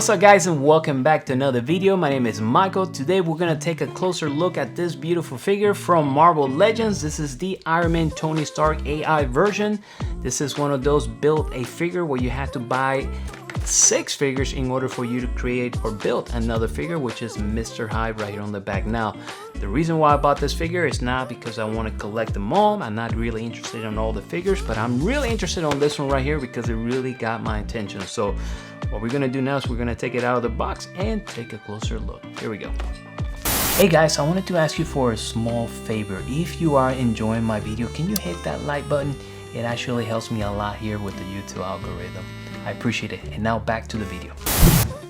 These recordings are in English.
What's up guys, and welcome back to another video. My name is Michael. Today we're gonna take a closer look at this beautiful figure from Marvel Legends. This is the Iron Man Tony Stark AI version. This is one of those build a figure where you have to buy 6 figures in order for you to create or build another figure, which is Mr. Hyde right here on the back. Now, the reason why I bought this figure is not because I want to collect them all. I'm not really interested in all the figures, but I'm really interested on this one right here because it really got my attention. So what we're gonna do now is we're gonna take it out of the box and take a closer look. Here we go. Hey guys, I wanted to ask you for a small favor. If you are enjoying my video, can you hit that like button? It actually helps me a lot here with the YouTube algorithm. I appreciate it. And now back to the video.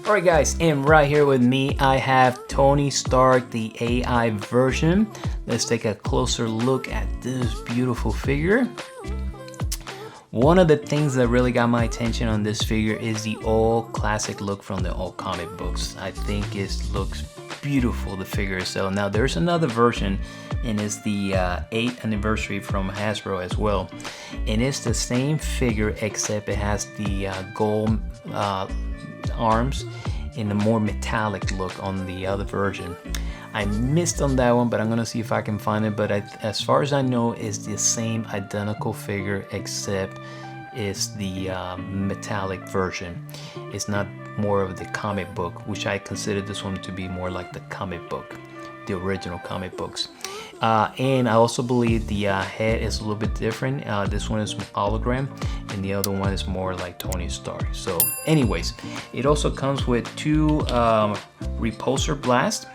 Alright guys, and right here with me I have Tony Stark, the AI version. Let's take a closer look at this beautiful figure. One of the things that really got my attention on this figure is the old classic look from the old comic books. I think it looks beautiful, the figure itself. Now there's another version, and it's the 8th anniversary from Hasbro as well, and it's the same figure except it has the gold arms in a more metallic look on the other version. I missed on that one, but I'm gonna see if I can find it. But as far as I know, it's the same identical figure except it's the metallic version. It's not more of the comic book, which I consider this one to be more like the comic book, the original comic books. And I also believe the head is a little bit different. This one is hologram and the other one is more like Tony Stark. So anyways, it also comes with 2 repulsor blasts.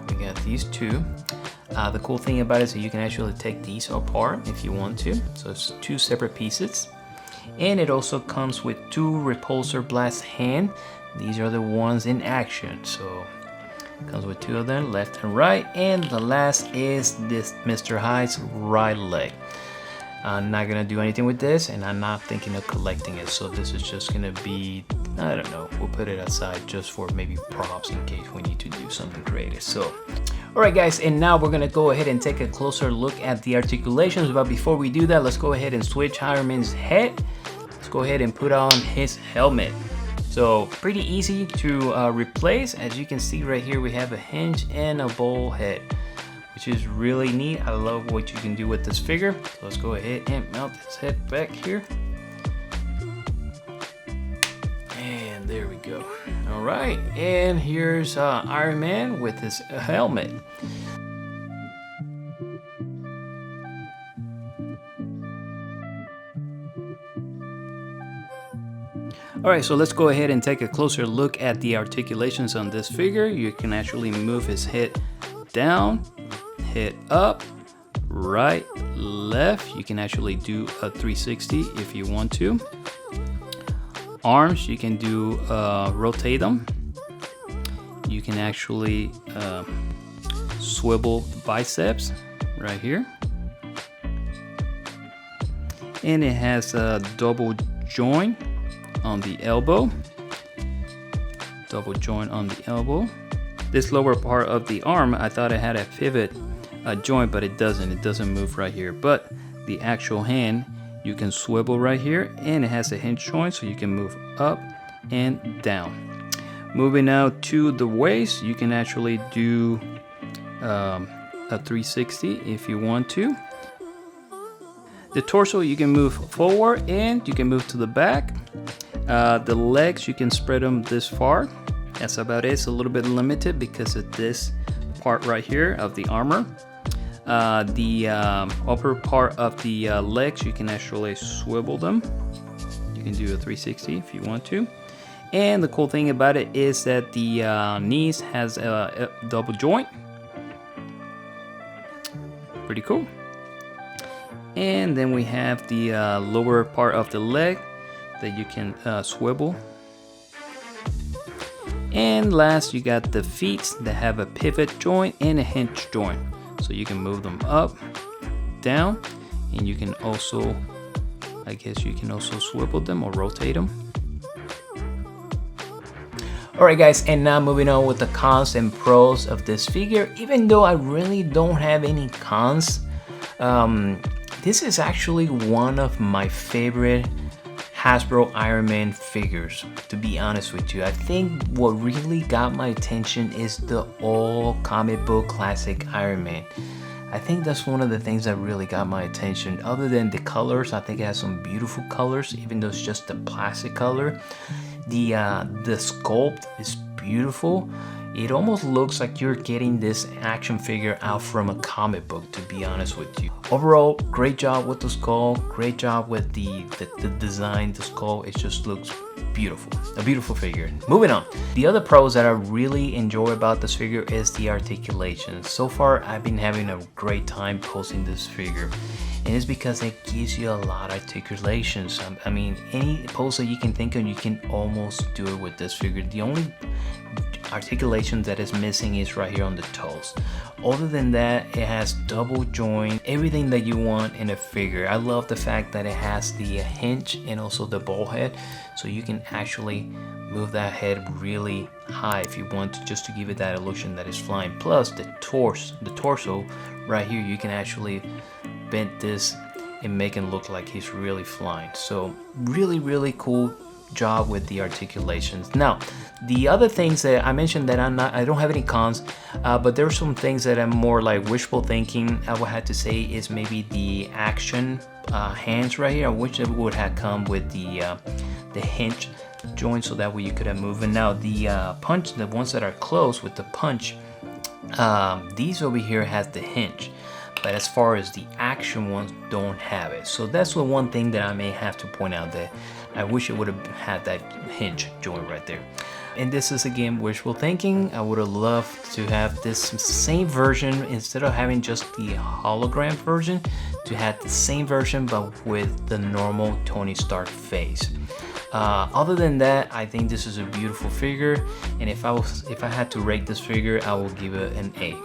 We got these 2. The cool thing about it is that you can actually take these apart if you want to. So it's 2 separate pieces. And it also comes with 2 repulsor blast hand. These are the ones in action. So comes with 2 of them, left and right, and the last is this Mr. Hyde's right leg. I'm not gonna do anything with this, and I'm not thinking of collecting it, so this is just gonna be, I don't know, we'll put it aside just for maybe props in case we need to do something creative. So alright guys, and now we're gonna go ahead and take a closer look at the articulations, but before we do that, let's go ahead and switch Iron Man's head. Let's go ahead and put on his helmet. So pretty easy to replace. As you can see right here, we have a hinge and a bowl head, which is really neat. I love what you can do with this figure. So let's go ahead and mount this head back here. And there we go. All right, and here's Iron Man with his helmet. Alright, so let's go ahead and take a closer look at the articulations on this figure. You can actually move his head down, head up, right, left. You can actually do a 360 if you want to. Arms, you can do rotate them. You can actually swivel biceps right here. And it has a double joint on the elbow. Double joint on the elbow. This lower part of the arm, I thought it had a pivot joint, but it doesn't. It doesn't move right here. But the actual hand, you can swivel right here, and it has a hinge joint, so you can move up and down. Moving now to the waist, you can actually do a 360 if you want to. The torso, you can move forward and you can move to the back. The legs, you can spread them this far. That's about it. It's a little bit limited because of this part right here of the armor. The upper part of the legs, you can actually swivel them. You can do a 360 if you want to. And the cool thing about it is that the knees has a double joint. Pretty cool. And then we have the lower part of the leg that you can swivel. And last, you got the feet that have a pivot joint and a hinge joint. So you can move them up, down, and you can also, I guess you can also swivel them or rotate them. Alright guys, and now moving on with the cons and pros of this figure. Even though I really don't have any cons, this is actually one of my favorite Hasbro Iron Man figures, to be honest with you. I think what really got my attention is the all comic book classic Iron Man. I think that's one of the things that really got my attention. Other than the colors, I think it has some beautiful colors, even though it's just a plastic color. The sculpt is beautiful. It almost looks like you're getting this action figure out from a comic book, to be honest with you. Overall, great job with the skull, great job with the design, the skull. It just looks beautiful, a beautiful figure. Moving on. The other pros that I really enjoy about this figure is the articulations. So far, I've been having a great time posting this figure. And it's because it gives you a lot of articulations. I mean, any pose that you can think of, you can almost do it with this figure. The only articulation that is missing is right here on the toes. Other than that, it has double joint, everything that you want in a figure. I love the fact that it has the hinge and also the ball head, so you can actually move that head really high if you want to, just to give it that illusion that it's flying. Plus the torso right here, you can actually bend this and make it look like he's really flying. So really cool job with the articulations. Now, the other things that I mentioned that I don't have any cons, but there's some things that I'm more like wishful thinking. I would have to say is maybe the action hands right here. I wish it would have come with the hinge joint, so that way you could have moved. And now the punch, the ones that are closed with the punch, these over here has the hinge. But as far as the action ones, don't have it. So that's the one thing that I may have to point out, that I wish it would have had that hinge joint right there. And this is again wishful thinking. I would have loved to have this same version, instead of having just the hologram version, to have the same version but with the normal Tony Stark face. Other than that, I think this is a beautiful figure, and if I had to rate this figure, I will give it an A.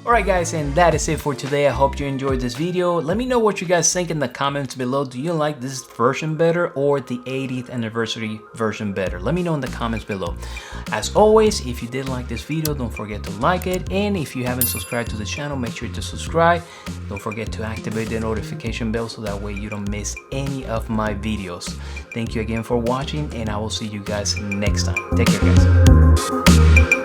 Alright guys, and that is it for today. I hope you enjoyed this video. Let me know what you guys think in the comments below. Do you like this version better or the 80th anniversary version better? Let me know in the comments below. As always, if you did like this video, don't forget to like it. And if you haven't subscribed to the channel, make sure to subscribe. Don't forget to activate the notification bell so that way you don't miss any of my videos. Thank you again for watching, and I will see you guys next time. Take care guys.